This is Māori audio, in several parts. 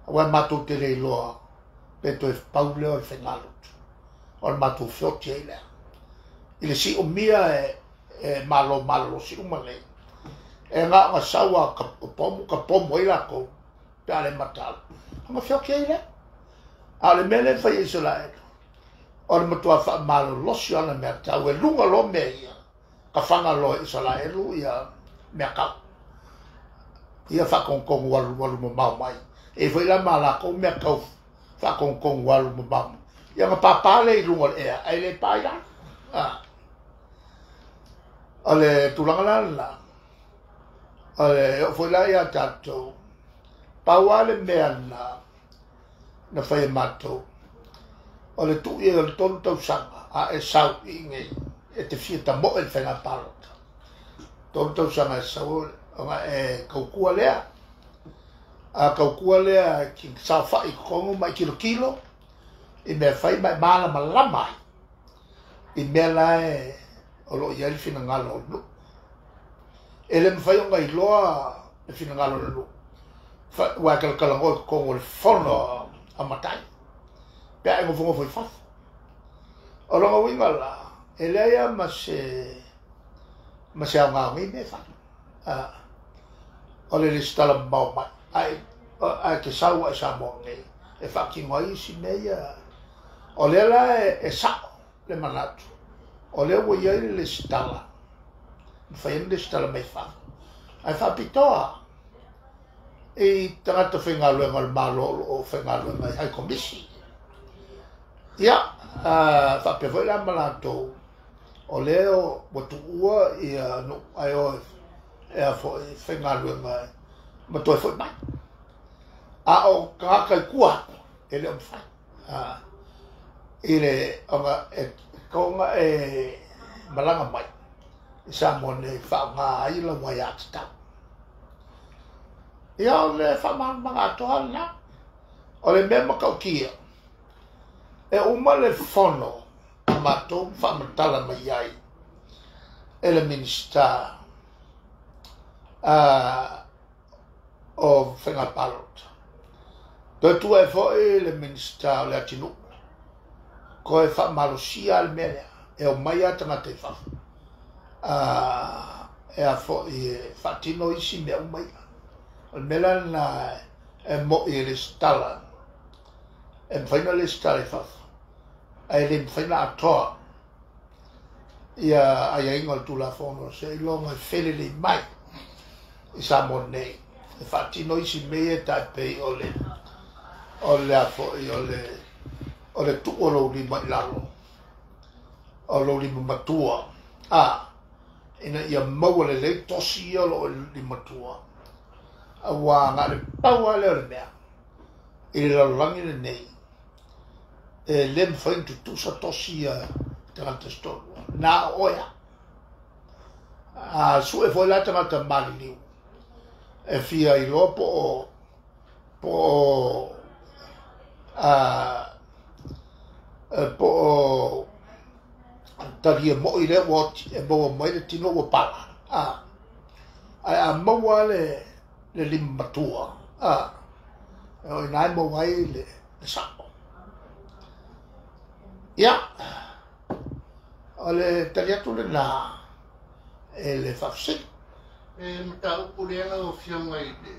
Awa mātou te rei loa, peto e paule o le whengalut. O le mātou whioti e lea. I le si o mia e malo si umalei. E ngā saua ka pomo i lako, pe ale matalo. Anga whioti e lea. A le mele whai Israel. O le matua wha malo losi ana mea tau e lunga lo mea ia. Ka whanga lo Israelu ia mea kau. Ia whakongkongu walu mo mau mai. E whai la malako mea kau whakongkongu walu mo mau. Ia ngā papale i lunga le ea. Ai le pai la. O le tulanga la. O le whai la ia tatou. Paua le mea na whai matou. O le tu ia le tonu tau sanga. A e sau i ngei. E te fieta mo e le whenga parota. Tonu tau sanga e sau e kaukua lea. A kaukua lea ki sa whai kongo mai kilo. I mea whai mai maala malamai. I mea lae o lo i ali fina ngalo o lu. E le mwhai o ngai loa e fina ngalo o lu. Wai kalakalango e kongo le whono a matai. Pea e ngofongo fwoi whafu. O ronga winga la, e leia ma se au ngā ngi me whanu. O le stala mau mai. Ai te saua e sa mo ngi. E whakingo isi meia. O le la e sao le manatu. O le ua iai le stala. Whai le stala mai whanu. Ai whapitoa. E tangata whengaluenga le malolo o whengaluenga i hai komisi. Ia, whapewhoi la malato o leo watu ua i ai o e a whengaluenga ma toi whoi mai. A o kakai kua e leo mwhai. I le kaunga e malanga mai. I sa mone whaunga ai la wai ati tau. Ia o le whamanga atoa na. O le mea makaukia. E uma le whono matou whamatala mai ai. E le minista o Whengapalota. Toi tua e fwoi le minista o le atinu. Ko e whamalosia al mea. E o mai atanga te whafu. E a fwoi e whatino isi mea umai. O mela na e mo i le stala. E mwhaina le stala e whafu. Ai le mwhaina atoa. Ia ai inga le tula whono se i longa whele le mai. I sa mo nei. E whatino isi mea tai pei o le. O le afo i o le tu o lo lima i lalo. O lo lima matua. Ina ia maua le tosi i o lo lima matua. Awa ngā le paua leo le mea. I le lalangi le nei. E le mwhain tutusa tosi a tangata stonu. Nā oia. Su e fwoi la tangata mali liu. E fia i loa po tari e mo i le woti e mo mai le tino wa pala. Ai a maua le lima matua. E o inai maua i le sako. Ia. O le tari atu le nā. E le whafsik. E mta upu leanga o whianga i te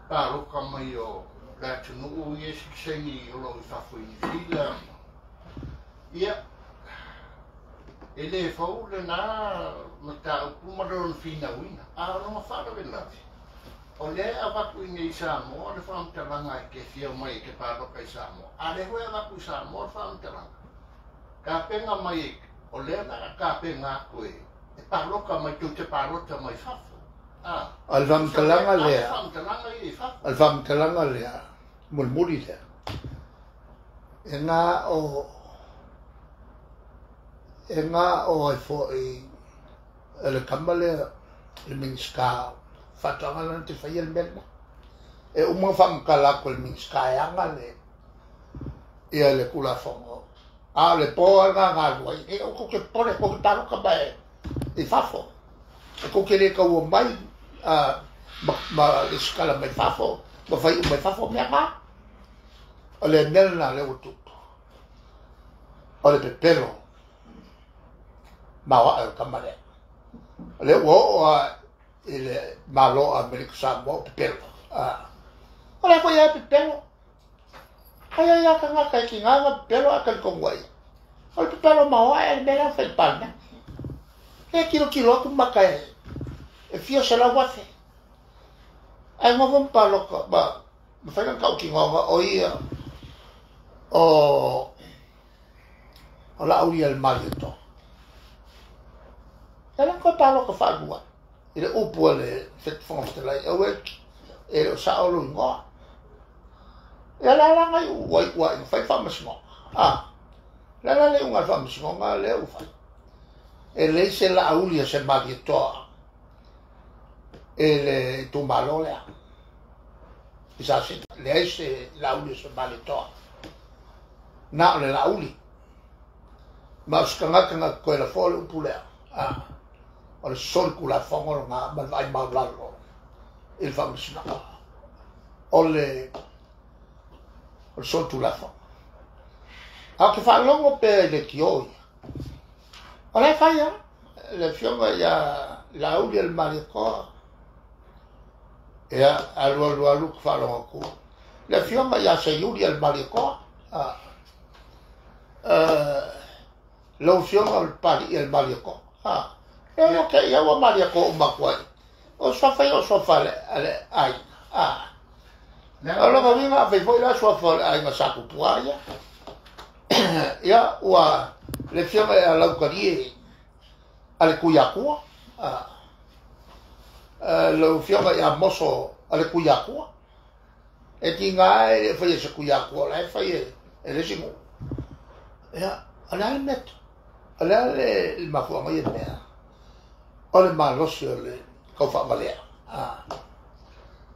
pāroka mai o la tunu o i esi sengi o lo i whafo i whila. Ia. E le whau le nā mta upu maron whina wina. A ronga wharawe lawi. O le a waku i nei Samoa, le whamtaranga i ke whia mai ke pāroka i Samoa. A le hoe a waku i Samoa, whamtaranga. Ka penga mai, o le a ka penga koe. E pāroka mai tu te pārota mai whafo. Al whamtalanga lea. Whamtalanga i whafo. Al whamtalanga lea. Mulmuri lea. E ngā o ai fo i le kamale le minskao. Whatanga te whai el mena. E uma whamkalako le minskaianga le. Ia le kula whongo. Le poa ngā ruai. E o koke pore koke taroka mai. I whafo. E koke le kaua mai. Ma le skala mai whafo. ma fai mai fa fo mea ma o le nel na le utu o le pepelo ma wa ka mare le wo ile malo America sa mo pepelo o le ko ya pepelo ai ya ka nga ka ki nga pepelo akal ko wai o pepelo ma wa ele mera fa palma e kilo ku makai e fio se la wafe ai mo von palo ko ba me fai ka ki nga o ia o la uri al marito ela ko palo ko fa dua ile upu le fet fons de la e o sa o lu ngo la ngai wai fai fa masmo la le unga fa masmo nga le u fa e le se la uri se marito e le tu malo le isa se le se la uri se marito na le la uri ma skanga ko la fole upu le o le sol ku la fongo nga ma vai ma lalo il famosina o le sol tu la fongo a che fa longo per le chioi o le fai le fiume ya la uli el marico e alu fa longo ku le fiume ya se uli el marico lo fiume al pari el marico eu que eu o Maria com uma coisa o só fale ai ela vinha foi lá só fale ai mas saco toalha ya o le fiume a laucarie ale cuiacua lo fiume a moso ale cuiacua e tinha e foi esse cuiacua lá foi ele simo ya ala el met ala el mafua mai e ole malosio le ko fa valea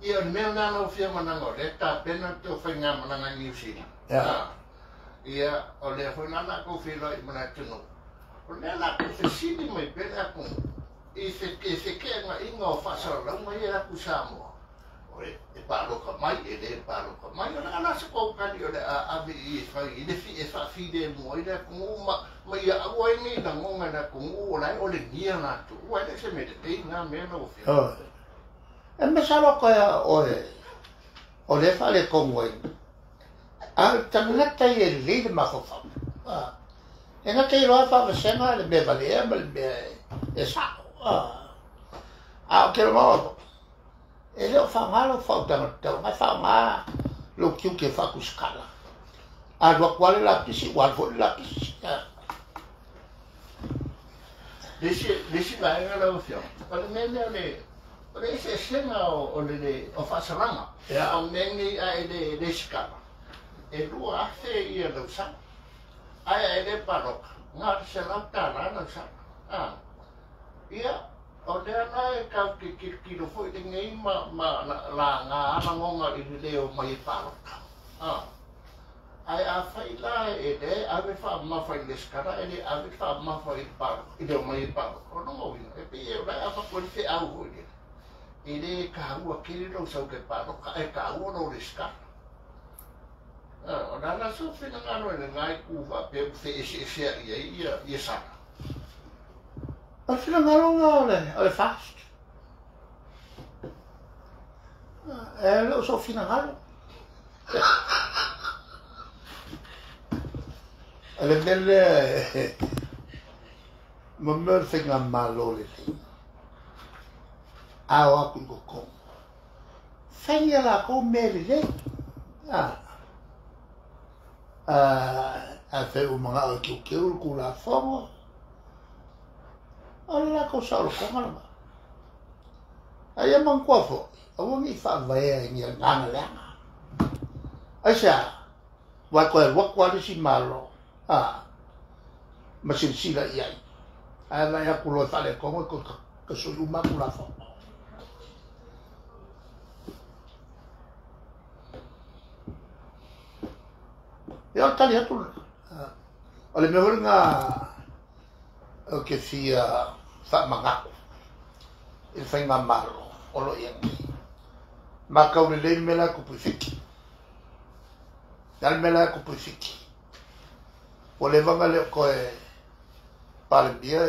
ia me na no fia manango le ta pena to fa nga mananga New Zealand ia ole foi na ko filo i mana tuno ole na ko sini mai pena ko e se ke nga ingo fa so la mai era ku samo ole e palo ka mai e le palo ka mai ona na se ko ka di ole a vi fa i le fi e fa fi de mo ile ko ma ia o ai ni na ngonga na ko o lai o le nia na tu o ele se me te na me no fi e me salo ko o le fa le ko mo al tanata e le ma ko fa e na te ro fa se na le me vale me e sa ke mo e le fa malo fa ta ma fa ma lo kiu ke fa ku skala a lo quale la pisi wal fo la pisi Desi la era la opción. Para mí ese escena o fasarama. O mengi a de escala. El lugar hace y el usar. Hay de parroquia. Ngar se la tara la usar. Ia o de ana ka ki lo foi de ngai ma la nga ngonga i le o mai parroquia. Ai a fai la e de ave fa ma fai le scala e ave fa ma fai par e de mai par o non ho e pe e la fa con fe au ho e de ka u ke le lo so ke par e ka u no le scala o da so fe na no le ngai ku va pe fe se ia sa al fino no le fast lo so fino ale mele mamel fenga malo le awa ku ko fenga la ko mele le a fe o mga o ki ku la fomo ala ko sa lo ko ngala ai man ko fo o ngi fa vai ni ngana le aisha wa ko si malo ma sila iai ala ya kulo tale como ko so uma kula fo ya tali atu ole me nga o que fa manga il fa nga malo o lo yang ma kau le mela ku pufiki dal mela ku pufiki o le vanga le ko e palmia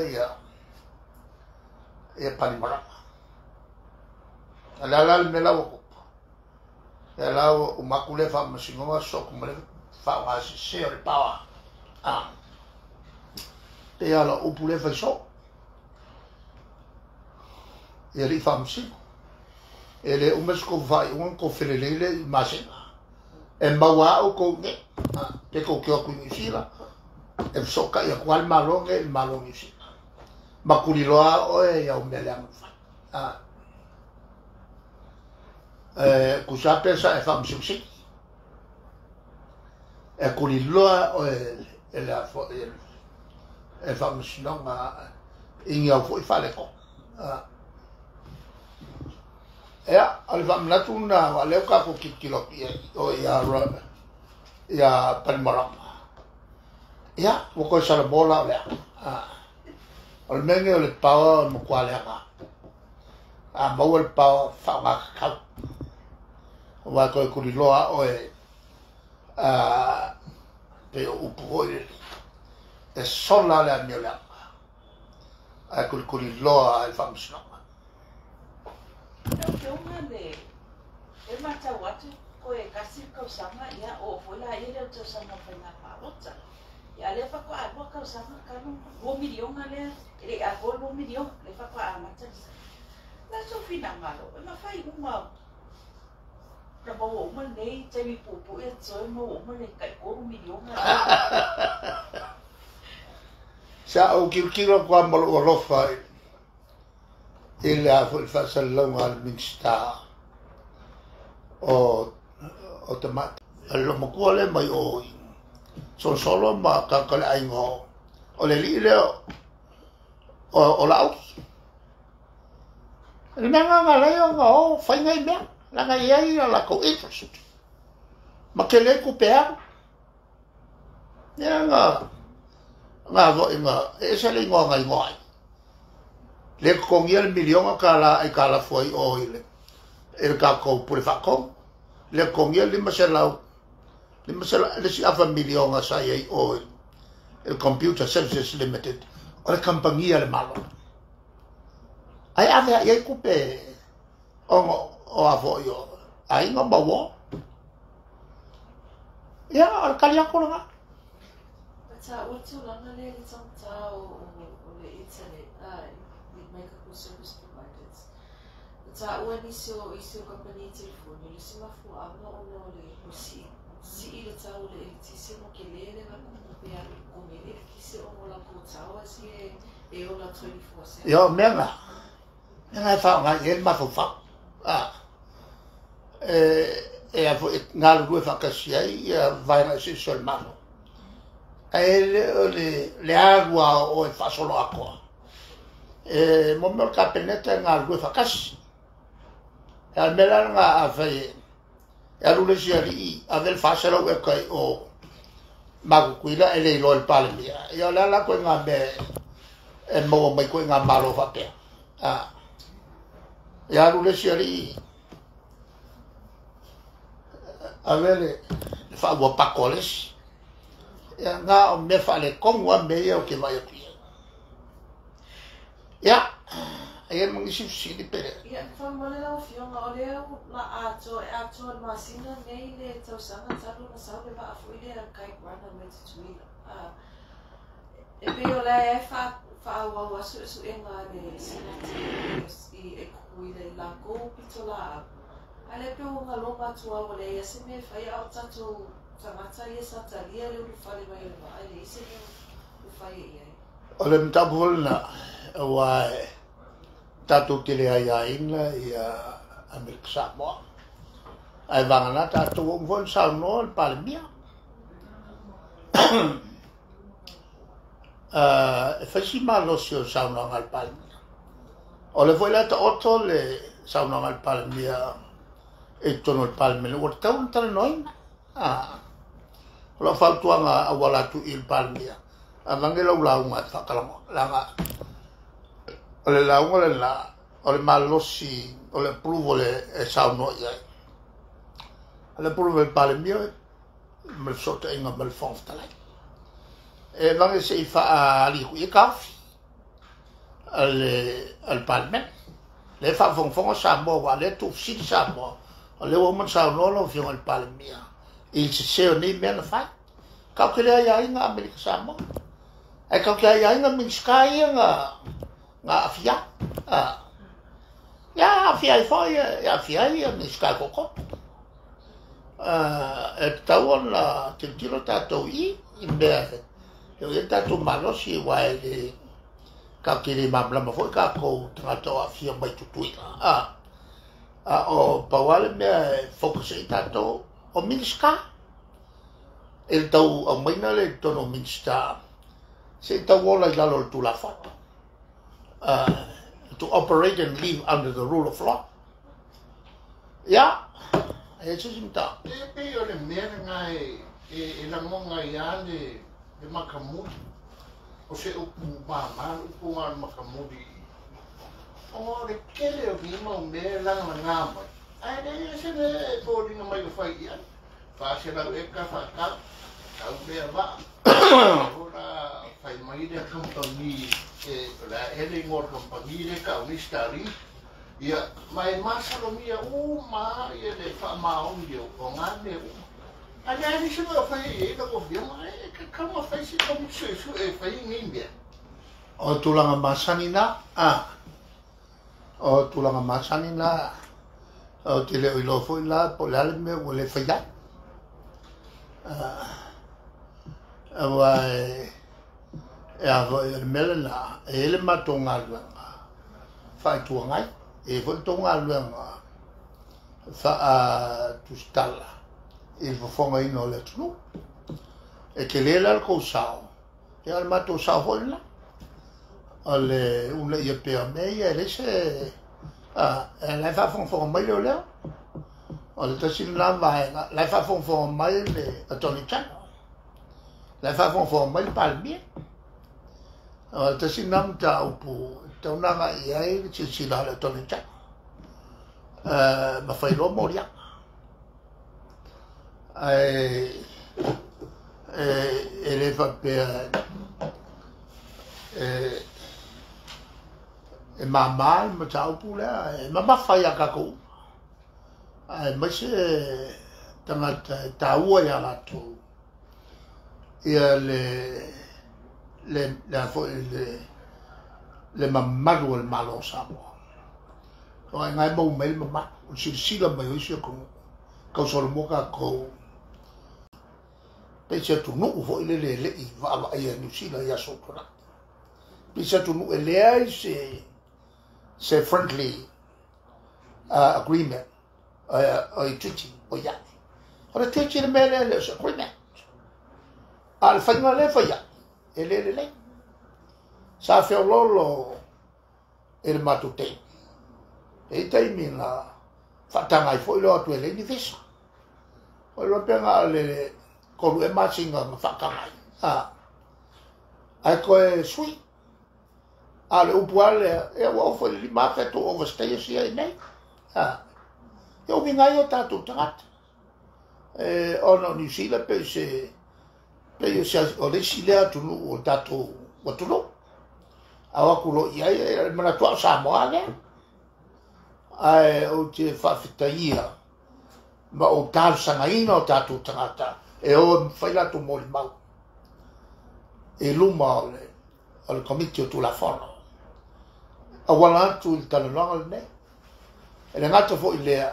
ia palimara ala mela o ala o makule fa masingo so ku mele fa wa se o pawa te ala o pule fa so e ri fa masingo ele o mes ko vai un ko felele masina e mawa o ko nge te ko ko ni sila e so ka ya kwal malonge malonge sila makuliloa o e ya umele kusa pesa e fa masingo e kuliloa o e la fo e fa masingo inga fo fa le ko ya alfam natuna wale ka ko kilo o ya palmara ya ko sala bola le al menge le pawa mo kwale ka mo el pawa fa ma ka wa ko kuliloa o pe o poe e sola le miola a kuliloa alfam sna Yo ngale e mata watu ko e kasi ka sama ya o fola ia le sama pena palota ya le fa ko a ka sama kanu 2 million ngale ele a ko 2 million le fa ko a mata la so fina malo ma fai uma la bo mo nei te mi pupu e so mo le kai ko 2 million sa o kilo kwa mo lo fa ele fa salão al minsta o tomate lo mo ko le mai o son solo ma ka ka ai ngo o le lile o la el nanga ngala ngo fa ngai me la ngai ai la ko ifas ma ke le ku pe nga vo e se le ngo ngai ngo le kongia le miliona kala foi o ile el ka ko por fa le kongia le masela le si afa miliona sa ye o el computer services limited o le compañía le malo ai ave ye kupe o avo yo ai no bawo ya al kalia ko nga ta o tu langa le ta o le internet medical service providers. Ta o iso company telephone le sima fu abna o no le si ile ta o le tisi mo ke le na ko pe a ko me le kisi o la ko ta o si e o la 24/7 yo menga fa nga ye ma fa e a nga lu fa ka si ai vai na si sol malo le agua o fa solo acqua mo me ka peneta nga lu fa kas al mela nga a fe ya lu le si ali a del fa solo e kai o ma kuila ele lo el palmia yo la ko nga be e mo mai ko nga malo fa pe ya lu le si ali a vele fa bo pa coles ya nga o me fa le con wa me yo que vai aqui ya e mo ngi si di pere ya fa mo le o fio nga ole la ato masina nei le tau sanga tsalu na sa le ba fu ile kai kwana me tsuila e pe yo la fa wa su e nga le sinati e kuile la ko pitola ale pe o ngalo matua o le se me fai au tatu tangata ia satalia le u fale mai o ale ise u fai ia o le mtabul na wa tatu tele ai ina ia Amerika Samoa ai vangana tatu o von sa no al palmia fa si malo si o sa no al palmia o le foi la otto le sa no al palmia e tono il palme o tau tale noi lo fa tu a wala tu il palmia avangela ula uma fa kala la le la o le malo si o le pruvo le sa no ia ala puru pale mio mal sota inga mal fonf talai e lange se fa ali ku ikafi al palmen le fa fonfon sa mo wa le tu si sa mo le wo man sa no lo fi al palmia il se ni men fa ka ke le ya inga amerika sa mo e ka ke ya inga min sky nga afia ya afia foi ya afia ni sky ko e tawon la tiro tato i imbe yo tato malo si wa e ka kiri mabla ma foi ka ko trato afia mai tutui o pawale me focus tato o minska el tau o mai na le tono minsta se tau la galo tu la foto to operate and live under the rule of law ya eso simta pe yo le mer ngai e la monga ya le makamudi o se o mama o punga makamudi o le kele o vima o me la ngama ai de se le podi no mai fai ya fa se la e ka fa ka au be ba ora fai mai de compagnie e la ele ngor compagnie de ka unistari ia mai masalo mia ma ia le fa ma on dio o ngane ai ni se lo fai e lo vio mai ka ma fai se como se e fai nimbia o tulanga masanina o tulanga masanina o tele o lo foi la po la me o le fai ya wa e avo e melena e le matonga fai tu ngai e foi tonga luenga fa tu stalla il fonga ino le tu e che le la ko sao e al mato sao foi la ale un le pe a me e le se e la fa fon mai le ale ta sin la vai la fa fon mai le a Tony Chan la fa fon mai palmie ta sin nam ta upu ta una ga ia ci ci la Tony Chan ma fai lo moria e le fa per e mamma ma ciao pure ma fai a caco ma se tanga ta ua ya la tu e le mamma il malo samo o ngai mo mel mamma o si la mai o ko solo mo ka ko pensa tu no vo le i va ia ni si la ya sopra pensa tu no le ai se friendly agreement o treaty o ya ora treaty le mele le agreement al final le fa ya le sa fe lolo el matute e tai mina fatanga i foi lo tu le ni visa o lo pega le ko lu e masinga fatanga ai ko e sui ale upuale e o foi li ma fe to overstay sia nei eu vinga io tatu trat ono ni sila pe se o le sila tu no o tatu o tu no awa kulo ia mana tua Samoa ne ai o te whawhitaia ma o tāru sangaina o tātou tangata e o whaila tu mori mau e luma o le komiti o tu la whono a wala atu i tanonanga le ne e le ngata fo i lea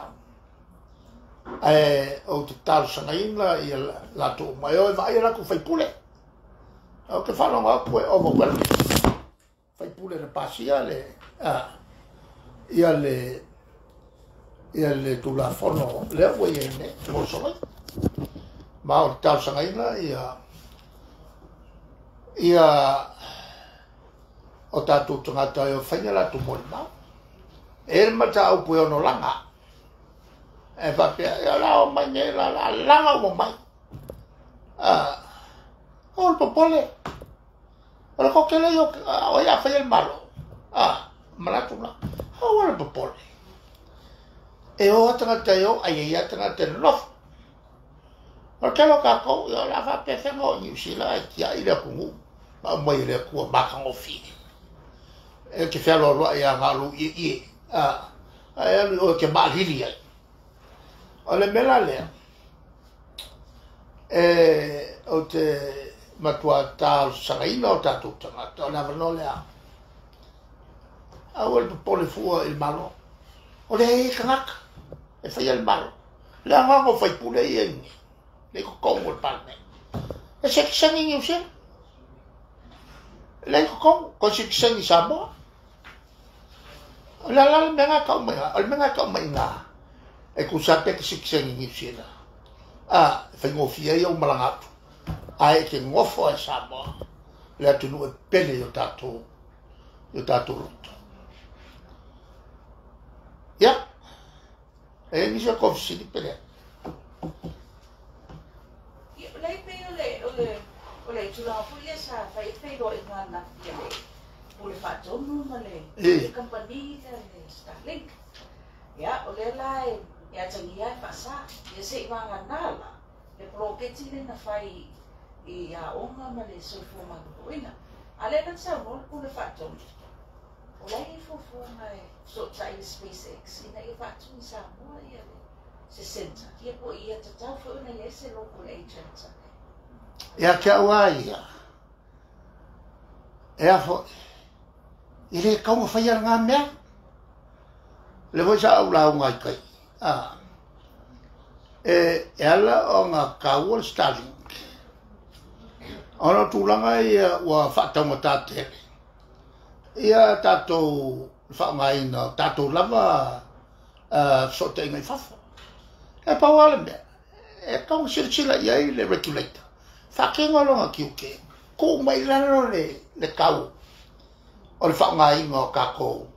o te tāru sangaina i la tu mai o e vai raku whaipule o te whanonga apu e overwhelming whaipule na pasia le ia le tu la fono le we ne mo so ma o ta sangaina ia o ta tu tangata o fainala tu mo ma e mata o pu no langa e va pe la o mai la langa mo mai o il popole o ko ke le yo o ya fa el malo malato na o il popole e o tangata yo ai ia tangata no O ke lo ka ko yo la fa pe fe ngo ni si la ki ai le ku ma mo ile ku ba ka ngo fi e ke fe lo ya ga lu i ai o ke ba li ai o le mela le o te matua ta saraina o ta tu ta na no le a o le pole fu il malo o le knak e fa il malo la nga fai pule ien le ko kongo il palme e se kisani ni usen le ko se kisani sabo la menga ka mai nga e ku sa pe se kisani ni usen fai ngofia ia o malanga ai ke ngofo e sabo le tu no pele yo tato roto ya e mi se confisi di pele lei ole tu la fuia sa fai do ina na ya ole fa tonu na le company le Starlink ya ole lai ya tangia fa sa ya se vanga nala le proketi le na fai ia onga ma le sofo ma koina ale na sa mo ole fa tonu ole fo mai so tai SpaceX ina ia fa tonu sa mo ia se senta ia po ia tata fo na ia se local agent ia ke awai ia fo ile ka mo fai nga me le vo sa ula ngai kai ela o nga ka wol Starlink ona tulanga ia wa fa tamatate ia tato fa ngai na tato lava so te ngai fa e pa wala me e ka mo sirchila ia le regulator fa ke ngolo ki ke ko mai la le kau o le fa ngai ngo ka ko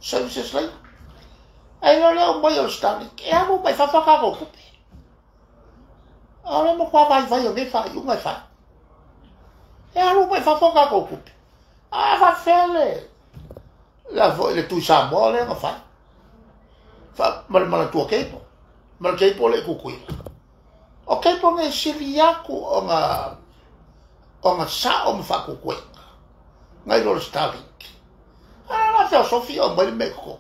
services lai ai lo le mo yo Starlink e amo mai fa ka ko kupe ora mo kwa vai o me fa yu mai fa e amo mai fa ka ko kupe fa fele la vo le tu sa mo le fa mal tu ke mal ke po le ku o ke po nge siriaku o nga sa o mfa ku ku ngai lo Starlink la filosofia o mai me ko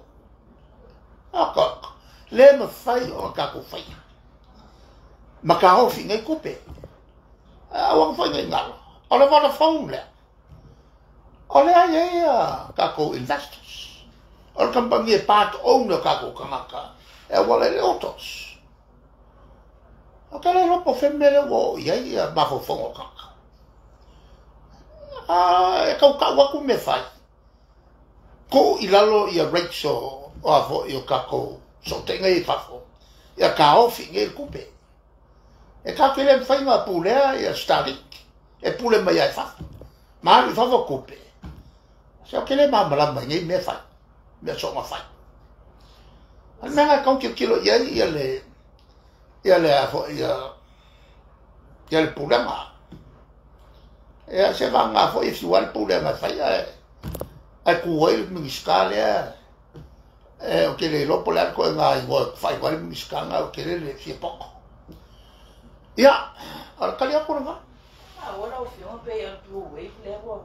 le me fai o ka ku fai ma ka o fi ngai ku pe o fai ngai ngalo o le va phone le o le ai ka ko investors o company part owner ka ko ka e wala le autos o ka le lo po femele wo ia ma fo fongo ka e ka wa ku me fai ko ilalo ia Rachel o avo io ka ko so tenga i fafo ia ka o fi nge ku pe e ka ke le fai ma pule ia Starlink e pule mai ai fafo ma i fafo ku pe se o ke le ma mala mai nge me fai me so ma fai al mena ka ki kilo ia le afo ia le problema e se va nga fo if you want problema fai ai ku wai mi skale o ke le lo polar ko nga i go fai wai mi skanga o ke le fi poco ia al kali ko nga ora o fio pe o blue wave level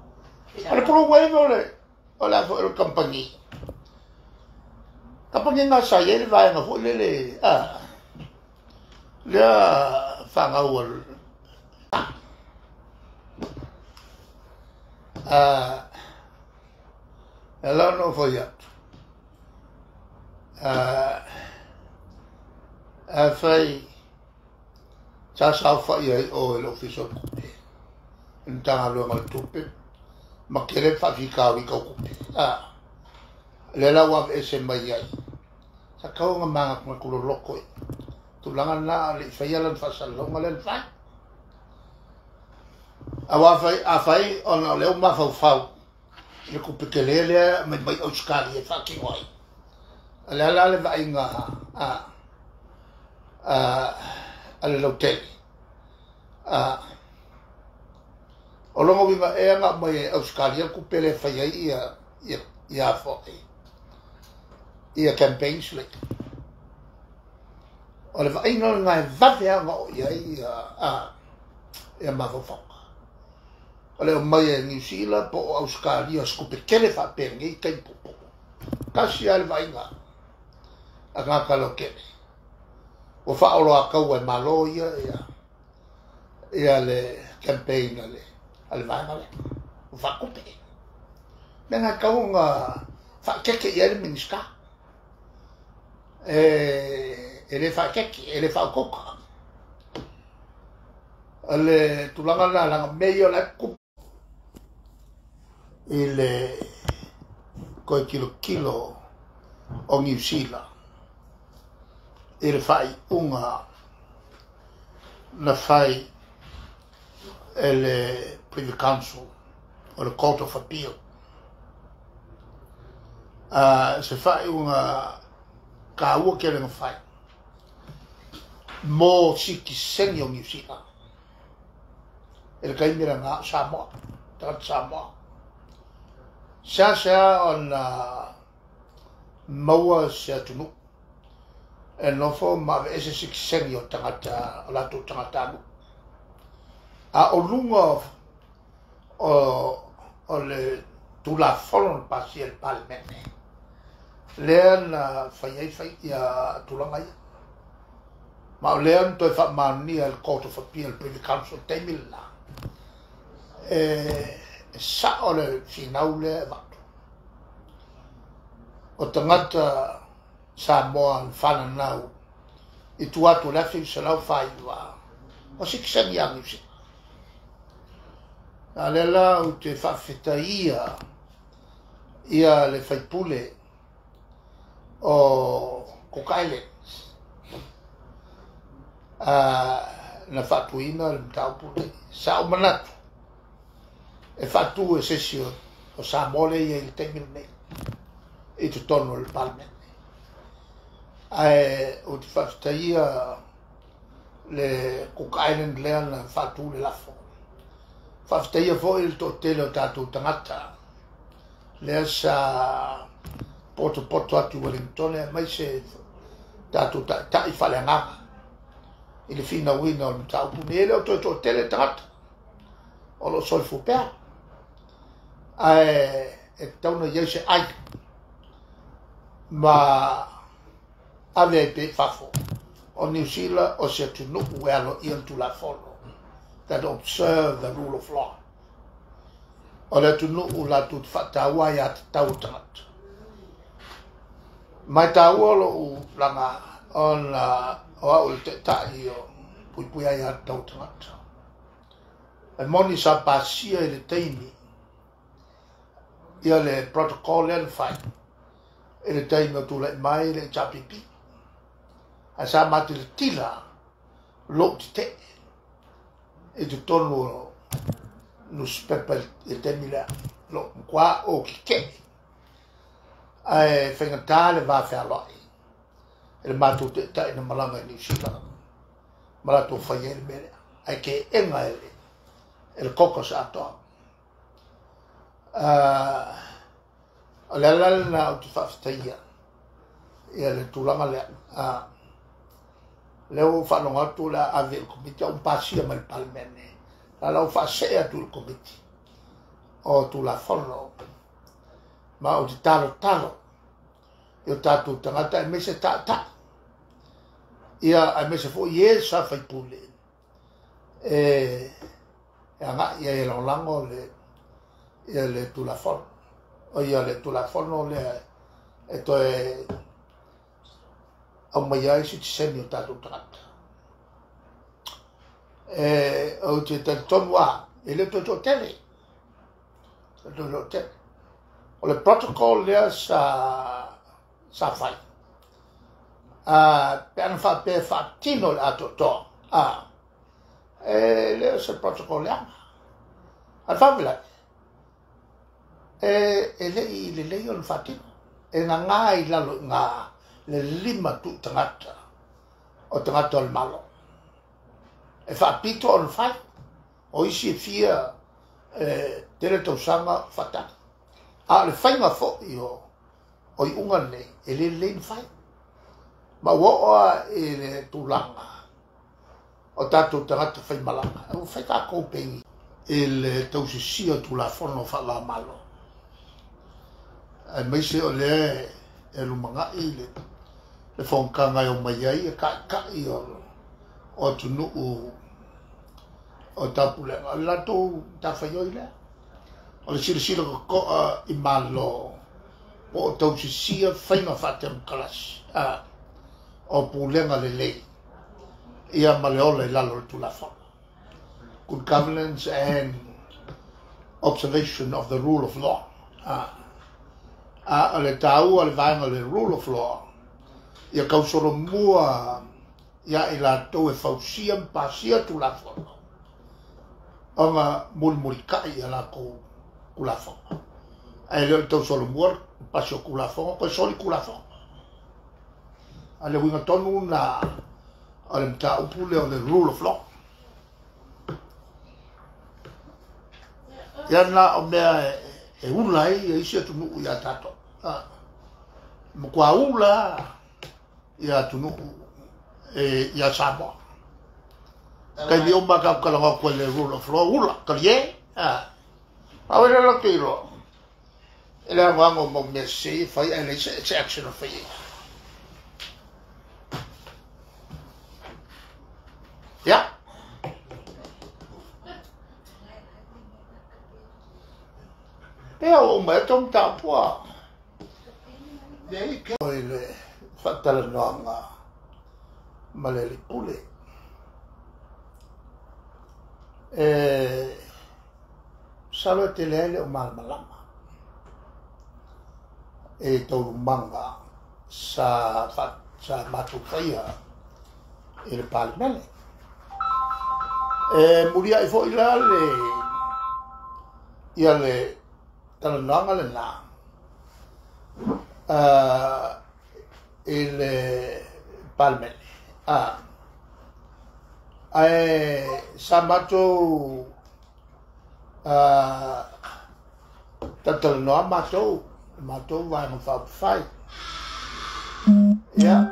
al blue wave o la fo el compagnie kapag nga sa yel vai nga fo le fa nga wol ela no foi fai sa fai o l'ufficio intanga lo mal tupe ma che le fa fica wi ko le la wa ese mai ai sa ka nga ma ko loko tu langan na le fai lan fa sa lo ngalen fa a fai on le ma fa le kupe ke le mai Australia fa ki wai la le vai nga ale hotel o longo viva e nga mai Australia kupe le fai ia fo ia campaigns le O le whainga ngai vawheanga o iai ia mawhawhanga. O le o mai e New Zealand po o Australia skupe kele whapengi i kei popo. Kasi ale whainga a ngā kalo kele. O whaolo a kau e malo ia le campaign ale whainga le. O whakupe. Menga kau ngā whakeke i ale miniska. Ele whakeke, ele whakoka. Ale tulanga la langa meio la kup. Ile koe kilo o New Zealand. Ele whai unga na whai ele Privy Council o le Court of Appeal. Se whai unga ka ua kere nga whai. Mō siki sengi o New Zealand. Ele kaimira ngā Samoa, tangata Samoa. Sea on maua sea tunu. E nofo ma ese siki sengi o tangata, o lato tangata anu. A o lunga o le tula folon pasi el palmene. Lea na whai ia tulanga ia. Ma o lea toi wha maani al Court of Appeal Privy Council teimila. Sa o le finau lea watu. O tangata Samoa whana nau i tu atu lefi se lau whaiwa. O sikisani angi si. Na lela u te whawhita ia le whaipule o Cook Islands. Na whatuina le mtaupule. Sa o manatu. E whatu e sesio o Samoa ia i teimil nei. I te tono le palmene. O te whawhita ia le Cook Island lea na whatu le lafo. Whawhita ia fo il to tele o tātou tangata. Lea sa poto atu Wellington e mai se tātou tai whale nganga. I le whina wina o mtaupu. Ne ele o to tele tangata. O lo soifu pēr. E tauna iau se ai. Ma ave pe fafo. O New Zealand o se tunuku e alo ian tu la fono. That observe the rule of law. O le tunuku la tu whataua ia te tau tangata. Mai taua lo u langa on o au te tai o pui ai a tau tangata. E moni sa pasia i le teimi. Ia le protocol le fai. E le teimi o tu le mai le chapipi. A sa mati le tila lo ti te. E tu tonu no spepa il teimi le lo qua o ki ke. Ai whengatā le wāwhi aloi. E le mātou te tai na malanga i New Zealand. Malatou whai e le mere. Ai ke enga ele. E le koko sa atoa. O le alale na o te whawhitaia. Ia le tūlanga lea. Leo whanonga atu le ave il komiti. O mpasia mai palmene. La lau whasea tu il komiti. O tu la whono. Ma o te talo. I o tātou tangata e mese tā. Ia a mese fo i e sa whaipule. E anga ia e lango ia le tulafono. O ia le tulafono le e to e au mai ai si te seni o tātou tangata. E o te tonu a e le to tele. To tele. O le protocol lea sa fai. Pe ana fa pe fa tino a to. Lea se protocol lea. Al fa vela. Le lei o le fa tino. E ngā i lalo ngā le lima tu tangata. O tangata o le malo. E fa pito o le fai. O isi e fia tere tausanga fataki. Le whainga fo i o i unga nei, e le fai. ma woa e le tūlanga o tātou tangata whaimalanga o whai kā kōpengi e le tausisia tūlafono whala malo ai meise o le e lumanga i le whongkanga o mai ai e kai o tunu o tapulenga la tō tawhaioi lea o le sira ko i malo o tausisia whainga whatem kalasi o pulenga le lei ia maleola i lalo le tūlafono. Good governance and observation of the rule of law. Le tau le vaenga le rule of law ia kausoro mua ia i la tau e fausia mpasia tūlafono. Onga mulmurikai ia la kou kulafono. Ai leo tau solo mua pasio kulafono, koe soli kulafono. Ale winga tonu na ale mta upule o le rule of law. Ia na o mea e ula e isi atunu ia tato. Mkua ula ia atunu ia Samoa. Kai ni omba ka kalanga ko le rule of law ula kalie. Awere lo kiro. Ele wango mo mesi fai ele se action of fai. Ja. Pero me tom ta po. Dei che le fatta la nonna maleli pule. Salute lele o malmalama. E tolu manga sa matu faia il palmele. Muria i fo ila le ia le talananga le na il palmele samato tatalanoa matou vai ma fai ia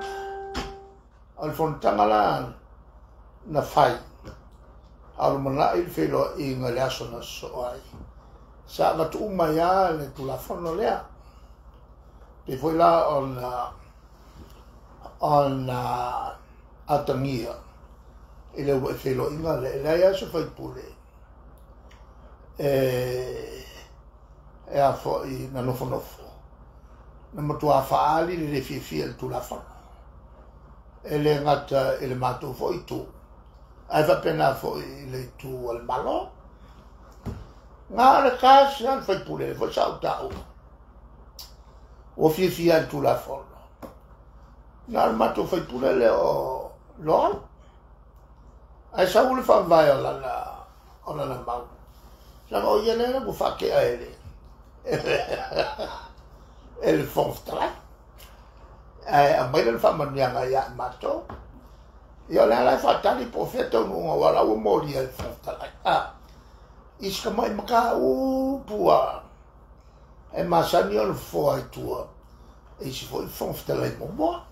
al fontanga la na fai al mana il felo in le asona so ai sa va tu mai le tu la fono lea e foi là on atangia e le felo in le aso fai pure e a foi na no fono na mo tu a faali le fi tu la fono e le ngata e le mato foi tu ai va pena foi le tu al malo nga le kasi al fai pure fo sauta o fi al tu la fono nga al mato fai pure le o lo ai sa vuole fa vai alla mau la voglio nera bu fa che aerei e il fonstra a me le fa mangiare ya mato io la fatta di profeta non wala o mori il fonstra iska mai maka pua e masani on foi tua e si foi il fonstra le mo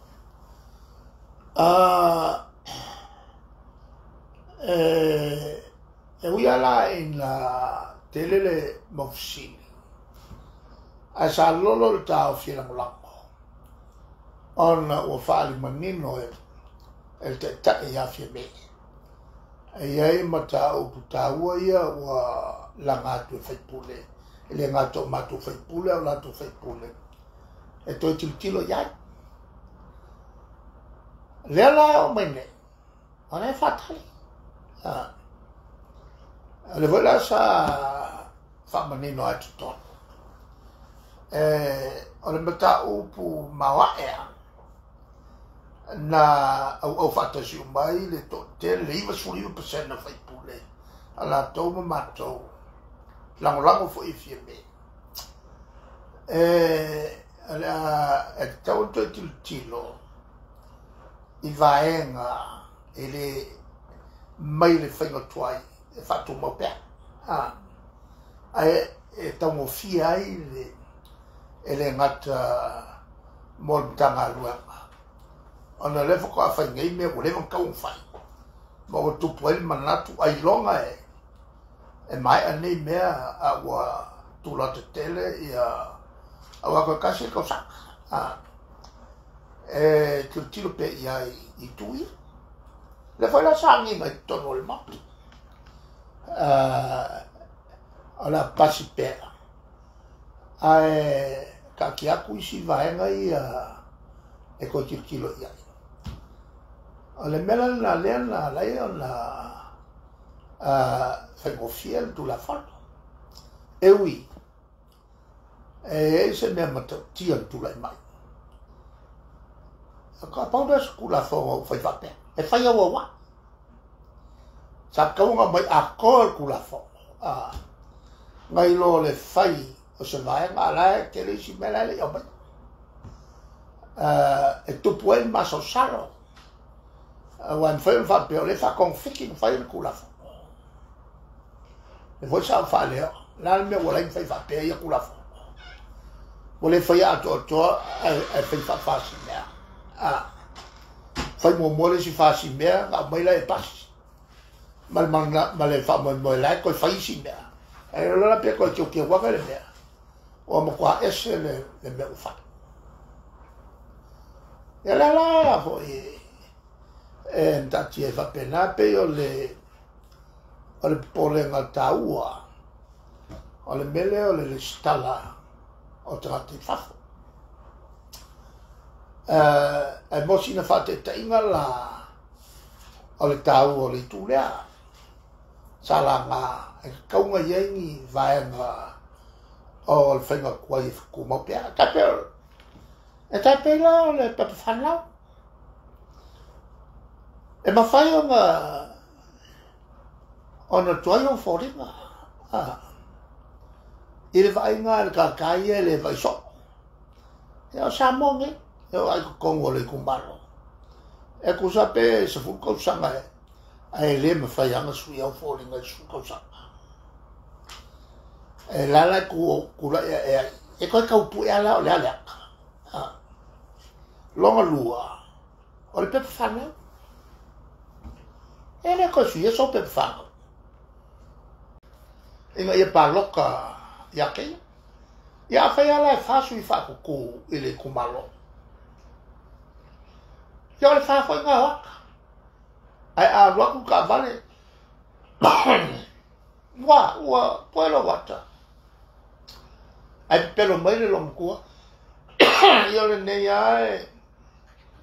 e ui ala in la telele mofsini a sa lolo le tau fila mulango on o fali manino e te tae ya fia me e iei mata o putaua ia ua la ngatu e faipule e le ngatu matu faipule o latu faipule e toi tiltilo iai lea la o mene ona e fatali le vola sa fa manino a tuton ole mata upu mawaea na au fata si mai le to te leiva suri percent na fai pule ala to mato lango fo ifie ala e tau to tilo i vaenga ele mai le fai tuai e fatto mo pe e tau fia ele ngata mo tanga luanga ona le fo ka fa ngai me o le van ka un fa mo tu puel manatu ai longa e mai ani me a wa tu la tele ia a wa ka kasi ko sa tu tilo pe ia I tui le fa la sangi mai tono le mat ala pasi pe ai ka ki aku si vaenga ia e ko kilo ia ale mela na lena la ona fai mo fiel tu la foto e oui e se me mata tia tu la mai ka pa da skula fo fai fa pe e fai wa sa ka nga mai a kol kula fo ngai lo le fai o se vai nga la ke le si mela le yo e tu puoi ma so salo wan fai fa pe le fa con fiking fai il kula fo e voi sa fa le la me wo la fai fa pe ya kula fo wo le fai a to e fai fa si me fai mo le si fa si me ga mai la e pas mal le fa mo la ko fai si me e la pe ko ke wa ga le me o mo kwa ese le me fa ya la fo e tati e fa pena pe o le pole nga taua o le mele o le stala o trati fafo e mosi na fate ta inga la o le tau o le tulea salanga e kaunga yengi vaenga o le whainga kua I kumopea e tape la o le pepe whanau e mawhai o nga ona tuai o whoringa I le vainga le kakai e le vaiso e o sa monge e o ai kongo le kumaro e kusape se fuko sanga e le mawhai anga sui au whoringa e fuko sanga e lala kula e koe kaupu e ala o le aleaka longa lua o le pepe whanau e le koe sui e so pepe whanau inga ia paloka ia kei ia fai ala e fasu I whakuku I le kumalo ia le whako inga waka ai a ruaku ka vale ua puelo wata ai pelo mai le lomkua ia le nei ai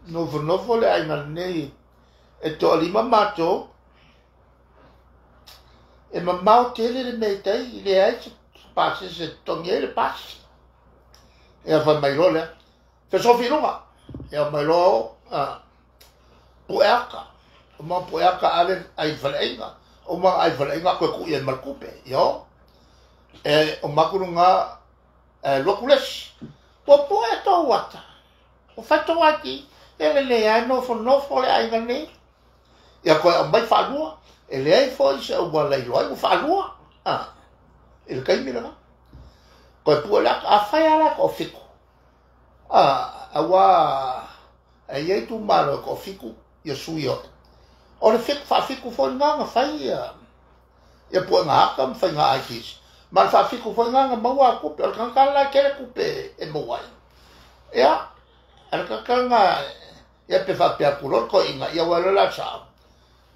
nofo le ai nei e to alima mato e mamau tele le meitei le ai pasi se tongie le pasi e a fai mai le fe sofi lunga e a mai lo pueaka o ma pueaka ave ai valeinga o ma ai valeinga koe ku e malkupe yo e o makurunga lokules o poe to wata o fato wati ele le ai nofo le ai ngani ia koe a mai whanua e le ai foi se o wala I loai o whanua ele kai mira koe pua lak a whai ala ko fiku a wa e iei tu maro ko fiku ia sui o le fiku foi nganga whai ia pua ngā haka mwhai ngā aikis ma le fiku foi nganga maua kupe o le kankala kere kupe e mawai ia ale kakanga ia pe whapea kuror ko inga ia wala la sao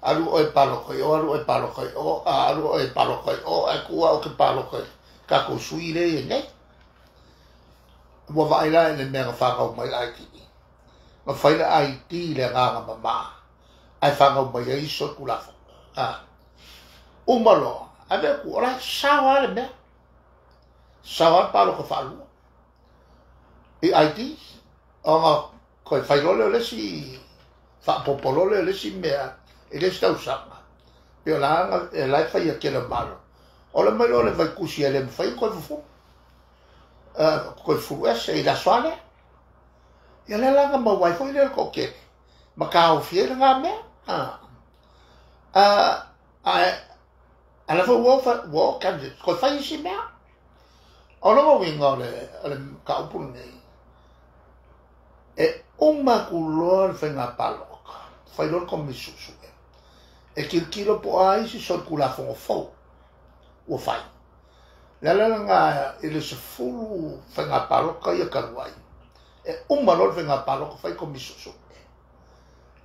alu o e palo koi o alu o e palo koi o alu o e palo koi o e kua o ke palo koi ka ko sui le e nei mo vai la le mega whakau mai ai ki ma whaile ai ti le nganga mama ai whakau mai ai so kulafo umalo a me ku ora sawa le me sawa palo ko falu I ai ti o ko whailole le si whapopolole le si mea e le stau sanga pe la e la fai ke le malo o le mai le vai kusi ele fai ko fu ko fu ese la soane e la la ma wai foi le ko ke ma ka o fiel nga me ala fo wo kan ko fai si me o no winga le ka upun nei e Uma kuloa whenga paloka. Whailor ko misusu. E kilo po ai si sol kula fongo fau. Ua whai. Lala nga ele se fulu whenga paloka ia karuai. E uma lor whenga paloka whai ko misusu.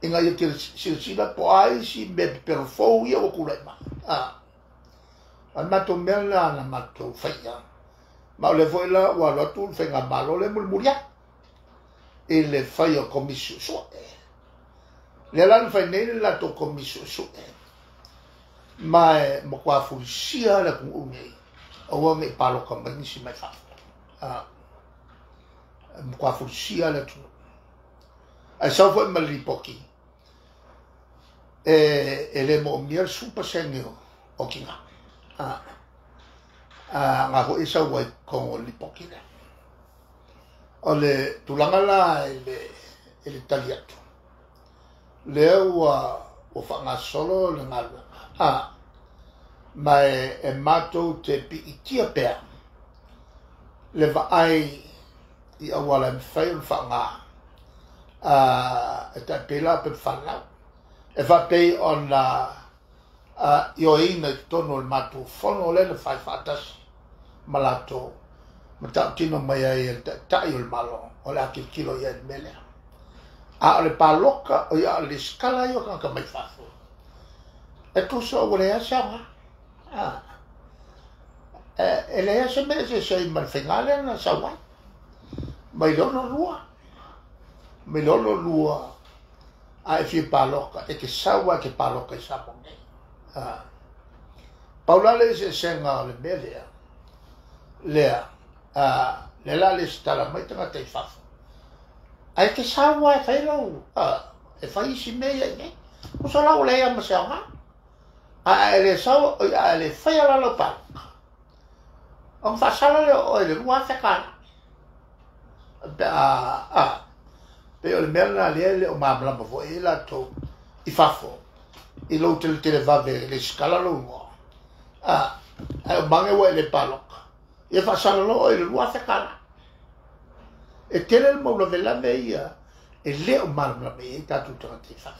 Inga ia kira silsila po ai si me pero fau ia o kulai ma. An mato mela na mato whaia. Ma le foi la wa lo tu whenga malo le mulmuria. E le whai o ko misusu. Le lan fai nei la to ko misusu. Mai mo kwa fulisia la ku ungi. O me palo ka mai si mai fa. Mo kwa fulisia la tu. Ai sa foi mali poki. Ele mo mier super senio o kinga. Nga ho isa wai ko li poki le. Ole tulanga la ele taliatu. Leo o whanga solo le ngalo. Mai e matou te pi itia pea. Le ai i awala mwhai un whanga. E tai pela pe whanau. E whapei on i o ina i tono le matou whono le le whai whatas malato. Ma tau tino mai ai e tai o le malo. O le aki kilo i e melea. A le paloka o ia le skala i o kanka mai whafo. E kusa o le asa e le asa me se sei man whengale na sawa. Mai lono lua. Mai lono lua a e fi paloka e ke sawa ke paloka i saponge. Paula le se senga o le melea. Lea. Le la le stala mai tanga te whafo. Ai ke sawa e whailau. E whai si mea i ne. Kusa lau lea ma se anga. Le sawa le whai ala lau pala. Ang whasala le o le rua whekana. Pe o le mea na le o mamlama vo e la tau i whafo. I lau tele vave le skala lau ngoa. Ai o mange wa le paloka. I whasala lau o le rua whekana. E tele le maula vela me ia e le o marmla me e tatu tanga te whawha.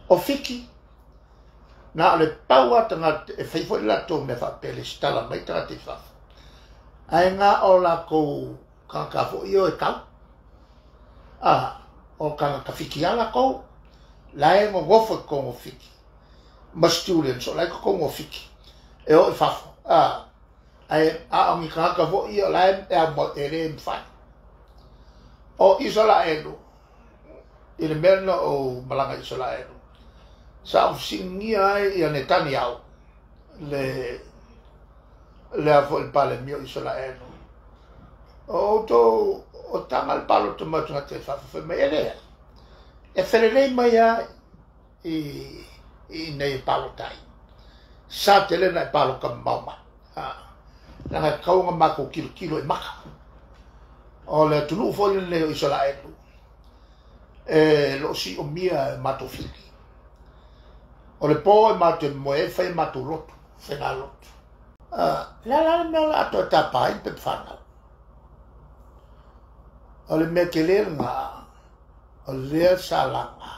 O whiki na le paua tanga e whaifo i lato me whapele stala mai tanga te whawha. Ai ngā o la kou kankafo i o e kau. O kanga ka whiki ala kou. Lai ngo ngofo e kongo whiki. Ma students o lai ko kongo whiki. E o e whawha. Ai aongi kankafo i o lai e a mo e re mwhai. O Israelu, i le mena o malanga Israelu. Sa au singia ai i a Netanyahu, le afo il pale mio Israelu. O to, o tanga il palo te matunga te whawhawhi mai elea. E wherelei mai ai i nei palo tai. Sa tele na i palo ka mauma. Nanga kaunga mako kilo i maka. O le tunu foli le o Israelu. Lo si o mia mato fili. O le po e mato e moe fai mato roto. Whenga roto. La mea la ato e tapai pe whanau. O le mea ke lea ngā. O lea sa langa.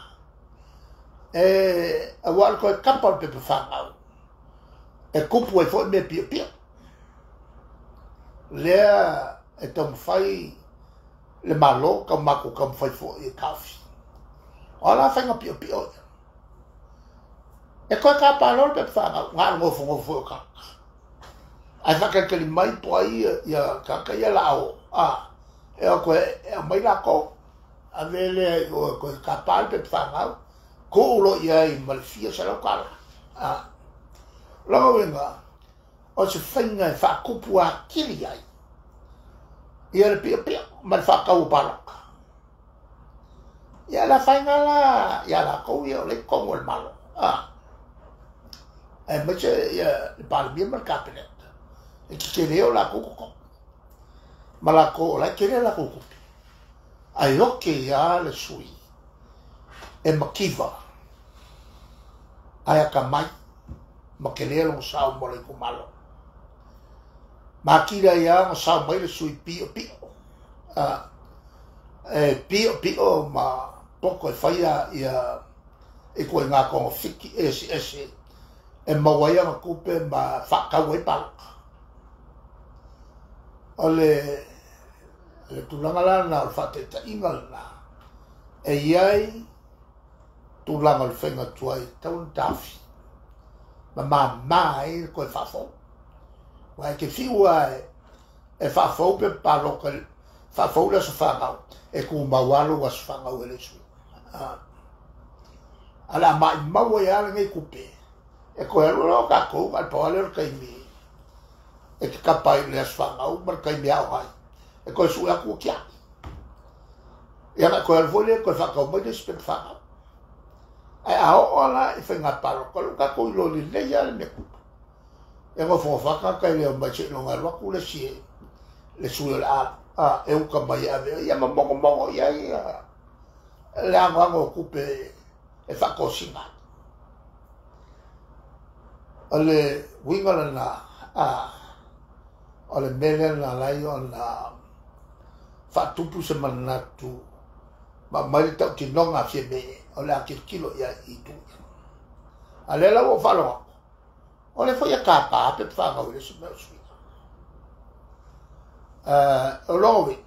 A wale ko e kapal pe whanau. E kupu e fo mea pia pia. Lea e tong fai le malo ka mako ka fai fo e kafi. O la whainga pio pio. E koe ka pālol pe whanga, ngā ngofo o kaka. Ai whakakali mai po ai ia kaka ia lao. E o koe e mai la ko. A vele o koe ka pāl pe whanga. Ko ulo ia i malfia sa lau kala. Lau wenga, o se whainga e whakupu a kiri ai. Ia le pia pia, ma le whakau palaka. Ia la whainga la, ia la kou ia o le kongo le malo. E maise ia le palamia ma le kapenet. E ki kereo la kukoko. Ma la kou la kereo la kukupi. Ai oke ia le sui. E makiva. Ai aka mai. Ma kereo lo sao mo le kumalo. Ma kira ia ngo sao mai le sui pio pio. pio ma poko e whaia ia e koe ngā kongo whiki ese e mawai anga kupe ma whakau e palaka. Ole tūlanga lana o whate ta inga lana e iai tūlanga le whenga tuai taun tawhi ma mai koe whafo wai ke whiua e whafo pe paloka whafo la sa whangau e ku mawalo wa sa whangau e le sui ala mai maua e ala ngai kupe e koe alo kako al pawale o kai mi e ke kapai le sa whangau mar kai mi au hai e koe sui aku kia e ana koe alvole koe whakau mai le spek whangau ai ao ala e whenga paloka luka koe loli nei ala me kupa e ngo whaka kai leo mai se longa raku le sie le sui ala e uka mai ave ia ma mongo ia le ango kupe e whako singa ale winga na ale mele na lai ona whatupu se manatu ma mai tau ki nonga fie me ole a kilo ia i tu ale la wo falo ole foi a capa pe fanga ole se meu sui lowi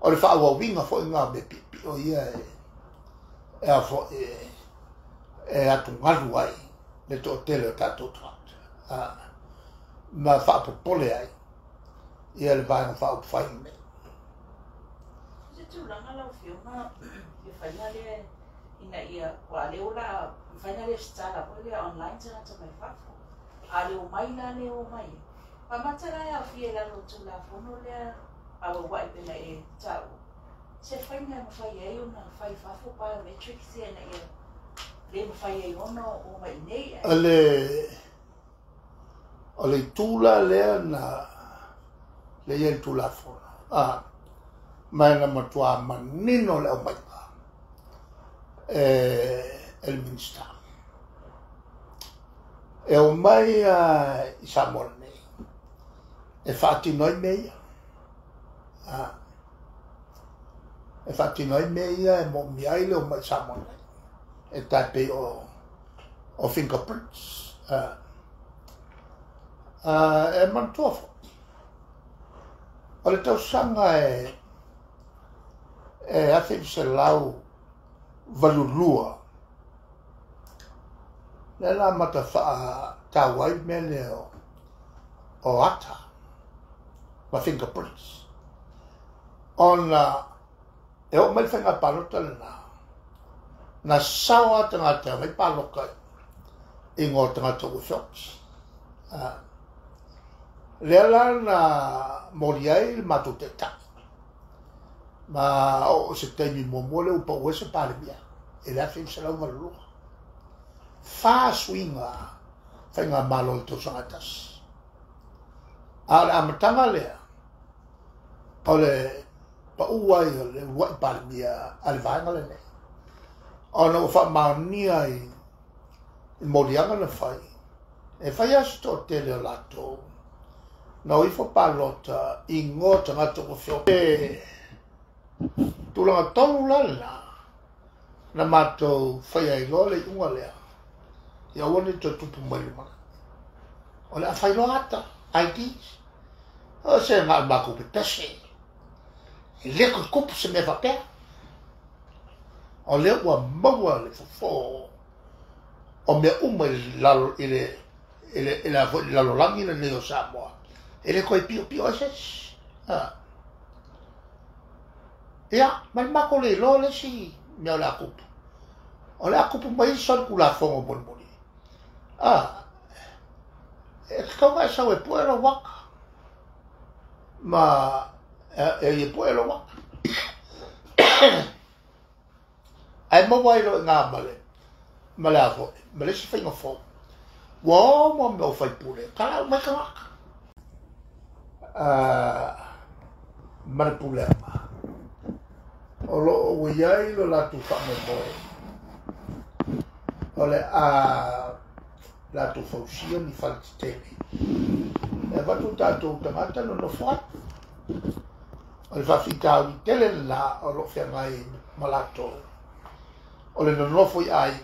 ole fa wo winga foi nga be pipi o ia e a fo e a tu ngalu ai le to tele ta to tra ma fa po pole ai ia le vai fa o fai me se tu langa la filma e fainale ina ia wa le ora fainale stala po le online sana to mai fa ale o mai la le o mai pa matara ya fiela lo tu la fono le a wa wa pe e tau se faina mo fai e una fai fa fo pa metric se na ia le mo fai e ono o mai nei ale tula le na le yen tula fono mai na matua manino le o mai el ministro e o mai i Samone e fatti noi meia e fatti noi meia e mo mi ai le o mai Samone e tape o fingerprints e mantofo o le tau sanga e afe se lau valulua le la mata fa tawai mele o ata ma fingerprints on e o mai fenga palota na sawa tanga mai paloka ingo tanga to shops le la na moriai matuteta ma o se temi momole o po se palebia e la fin se la valulua fa swinga fenga malo to sangatas ala amatanga le ole pa uai le wa palmia al vanga le ona fa mania i molianga le fai e fai asto tele lato no i fo palota i ngota ngato ko fio tu la tonu la na mato fai ai lole unga le ia wone to tupu mai ma ole a fai loata IDs o se ma ba ko pese le ko kupu se me va pe ole wa mawa le fo o me la ile la lolangi le neo Samoa ele ko pio ese ia mal ma ko le lole si me la kupu ole a kupu mai son kula fongo bon e kau e sau e puero waka ma e puero waka ai mawairo ngā male afo male si whainga fo wā mo me o whai pule kala mai ka waka mare pule ama o lo o iai lo la tu whame moe ole la tu fausia ni falti tele e va tu tato tangata no no fai o le whawhita o tele la o lo whiangai malato. O le nonofo I ai.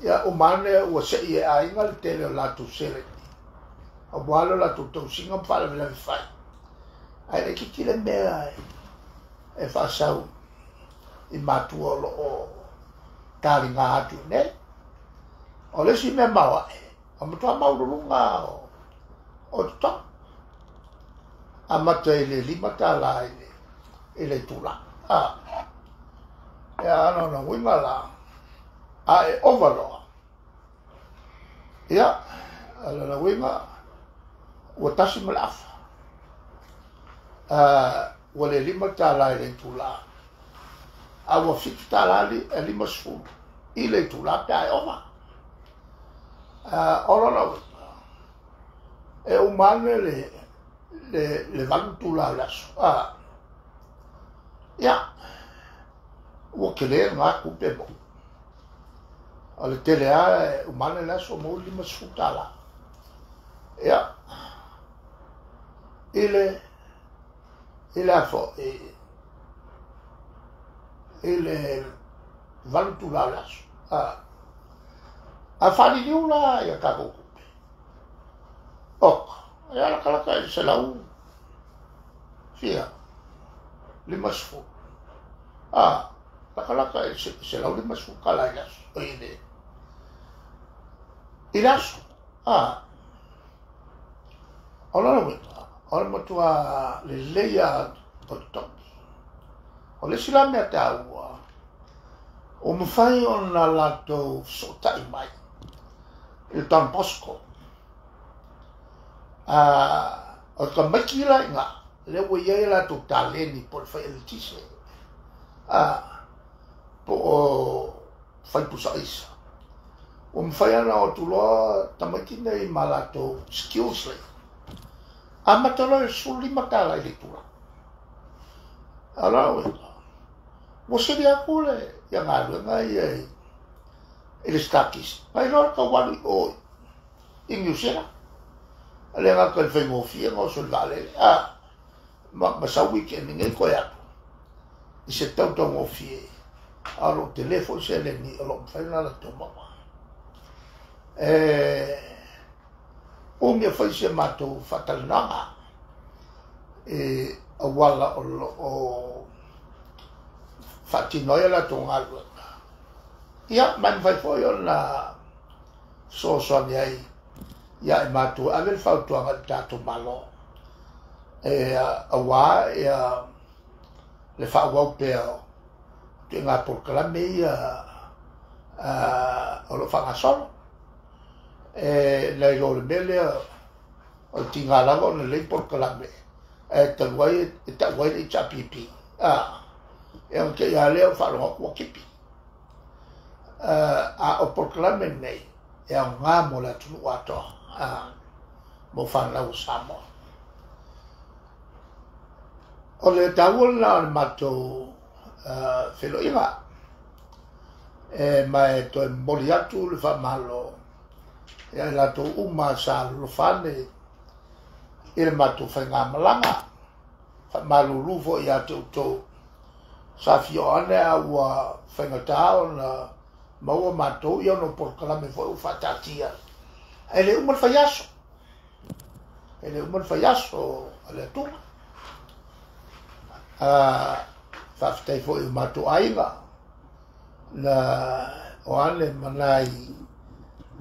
Ia o mane ua se I ai ngā le tele o latu sere. O walo latu tau singa mpala me lawe whai. Ai le kiki le mea e whasau I matua o lo o tari ngā atu ne. O le si mea maua e. O matua maururunga o tuta. A mata ele lima tala ele tula. E ano na winga la. A e overloa. Ia. Ala na winga. Ua tasi malafa. Ua le lima tala ele tula. A ua fitu tala li e lima sfulu. I le tula pe a e over. Ora na winga. E umane le valu tula laso. Ia. Ua kele ngā kupe mo. O le tele a umane laso mo lima sfutala. Ia. Ile afo. Ile valu tula laso. A whani niula ia kako kupe. Oka. Ia la kalaka I se lau. Fia. Lima sfu. La kalaka I se lau lima sfu kala I laso. O ine. I laso. Ola na wita. Ola matua le leia o toki. O le sila mea te aua. O mwhai o na lato sotai mai. Il Don Bosco. O ka makila inga, le wa iei la to taleni por fai elitise. Po o fai pusa isa. O mwhai ana o tuloa tamakina I malato skills le. Matalo e suli matala I le tura. Ala weta. Mo siri aku le, ia ngā ruenga I le stakis. Pai lor ka wali o New Zealand. Le nga ka le whaingofia ngā so lale. Ma sa weekend ngai koe atu. I se tauta ngofie. Aro telefon se le ni alo mwhaina la tō mama. O mea whai se mātou whatalinanga. A wala o whatinoia la tō ngā ruenga. Ia, mai mwhai fwoi o na sosoani ai. Ia e mātou awe le whautuanga le tātou malo. A wā le whauau pēo. Te ngā porkalame o lo whangasolo. Nei lo le mele o tinga langa o le porkalame. Taluai le tapipi. E anke ia leo wharonga kua kipi. O porkalame nei. E au ngā mo la tunu atoa. Mo whanau Samoa. O le tauol na le matou whilo inga. Mai to moli atu le whamalo. Ia la to uma sa lofane. I le matou whainga malanga. Whamalu rufo I atu tō. Sa fio ane a ua whainga tau na maua matou I ono porkalame fo whatatia. E le umal whaiaso. E le umal whaiaso a le tunga. Whawhitai fo I matou ainga. Na o ane manai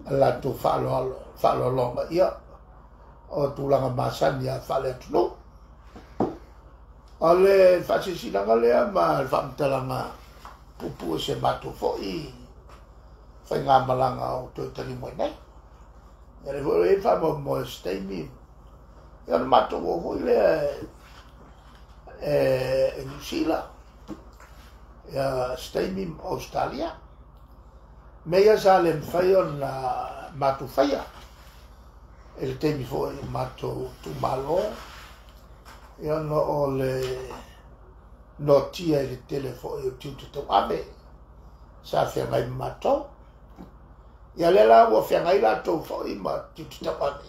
a la to whaloalonga ia. O tūlanga masani a whale atunu. O le whasesinanga lea ma le whamtalanga pupu se matou fo I whainga malanga o tō tari moe nei. E le fo e whamo mo stay me. E ana matou o hoi lea New Zealand. Stay me Australia. Mea sa le mwhai o na matou whaia. E le teimi fo I matou tu malo. E ana o le notia I le tele fo I o tiu te tau ame. Sa whiangai matou. Ia le la ua whiangai la tau fo I ma tiu te tau ame.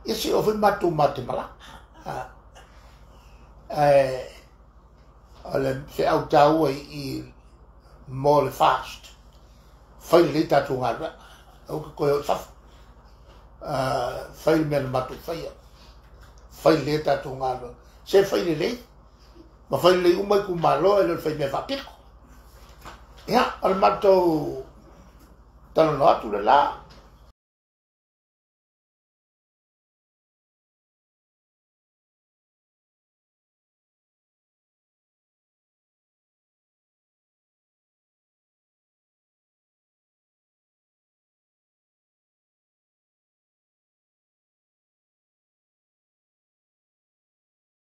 Isi o whi matou mate mala. ale se au tau I mo le fast fai le tatu ngara au ko yo saf fai me matu fai le tatu ngara se fai le ma fai le umai ku malo e le fai me fa piko ya al mato talo no atu le la